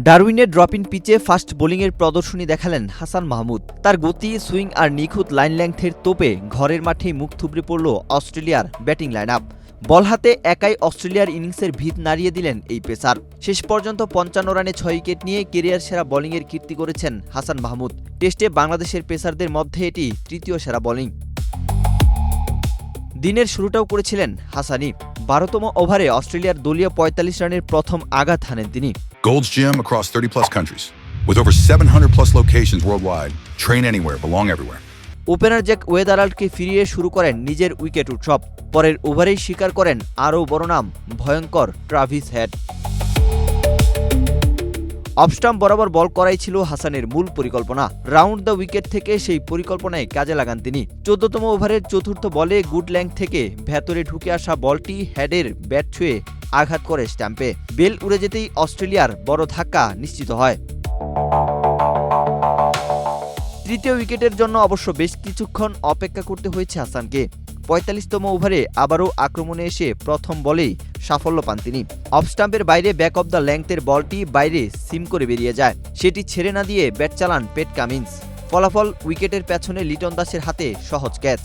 ডারউইনের drop-in পিচে fast বোলিংয়ের প্রদর্শনী দেখালেন হাসান মাহমুদ। তার গতি, সুইং আর নিখুঁত লাইন লেংথের তোপে ঘরের মাঠেই মুখ থুবড়ে পড়ল অস্ট্রেলিয়ার ব্যাটিং লাইনআপ। বল হাতে একাই অস্ট্রেলিয়ার ইনিংসের ভিত নাড়িয়ে দিলেন এই পেসার। শেষ পর্যন্ত ৫৫ রানে ৬ উইকেট নিয়ে কেরিয়ার সেরা বোলিংয়ের কীর্তি করেছেন হাসান মাহমুদ। টেস্টে বাংলাদেশের পেসারদের মধ্যে এটি তৃতীয় সেরা বোলিং। দিনের শুরুটাও করেছিলেন হাসানই। ১২তম ওভারে অস্ট্রেলিয়ার দলীয় ৪৫ রানের প্রথম আঘাত হানেন তিনি। Gold's Gym across 30-plus countries. With over 700-plus locations worldwide. Train anywhere, belong everywhere. Opener Jack ওয়েদারাল্ডকে ফিরিয়ে শুরু করেন নিজের উইকেট উৎসব। পরের ওভারেই স্বীকার করেন আরও বড় নাম ভয়ঙ্কর ট্রাভিস হেড। অফস্টাম্প বরাবর বল করাই ছিল হাসানের মূল পরিকল্পনা। রাউন্ড দ্য উইকেট থেকে সেই পরিকল্পনায় কাজে লাগান তিনি। ১৪তম ওভারের চতুর্থ বলে গুড লেংথ থেকে ভেতরে ঢুকে আসা বলটি হেডের ব্যাট ছুঁয়ে আঘাত করে স্ট্যাম্পে। বেল উড়ে যেতেই অস্ট্রেলিয়ার বড় ধাক্কা নিশ্চিত হয়। তৃতীয় উইকেটের জন্য অবশ্য বেশ কিছুক্ষণ অপেক্ষা করতে হয়েছে হাসানকে। ৪৫তম ওভারে আবারও আক্রমণে এসে প্রথম বলেই সাফল্য পান তিনি। অফ স্টাম্পের বাইরে ব্যাক অব দ্য লেংথের বলটি বাইরে সিম করে বেরিয়ে যায়। সেটি ছেড়ে না দিয়ে ব্যাট চালান পেট কামিন্স। ফলাফল উইকেটের পেছনে লিটন দাসের হাতে সহজ ক্যাচ।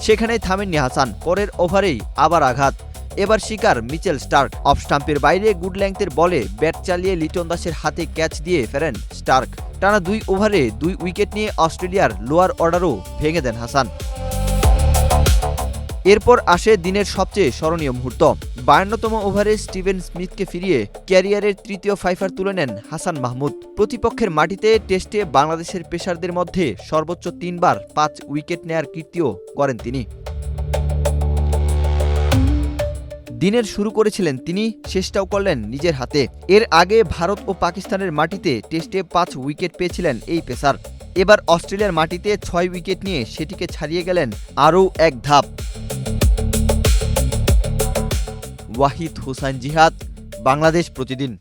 সেখানেই থামেননি হাসান। পরের ওভারেই আবার আঘাত। এবার শিকার মিচেল স্টার্ক। অফ স্টাম্পের বাইরে গুড লেংথের বলে ব্যাট চালিয়ে লিটন দাসের হাতে ক্যাচ দিয়ে ফেরেন স্টার্ক। টানা ২ ওভারে ২ উইকেট নিয়ে অস্ট্রেলিয়ার লোয়ার অর্ডারও ভেঙে দেন হাসান। এরপর আসে দিনের সবচেয়ে স্মরণীয় মুহূর্ত। ৫২তম ওভারে স্টিভেন স্মিথকে ফিরিয়ে ক্যারিয়ারের তৃতীয় ফাইফার তুলে নেন হাসান মাহমুদ। প্রতিপক্ষের মাটিতে টেস্টে বাংলাদেশের পেসারদের মধ্যে সর্বোচ্চ ৩ বার ৫ উইকেট নেয়ার কীর্তিও করেন তিনি। দিনের শুরু করেছিলেন তিনি, শেষটাও করলেন নিজের হাতে। এর আগে ভারত ও পাকিস্তানের মাটিতে টেস্টে ৫ উইকেট পেয়েছিলেন এই পেসার। এবার অস্ট্রেলিয়ার মাটিতে ৬ উইকেট নিয়ে সেটিকে ছাড়িয়ে গেলেন আরও এক ধাপ। ওয়াহিদ হোসাইন জিহাদ, বাংলাদেশ প্রতিদিন।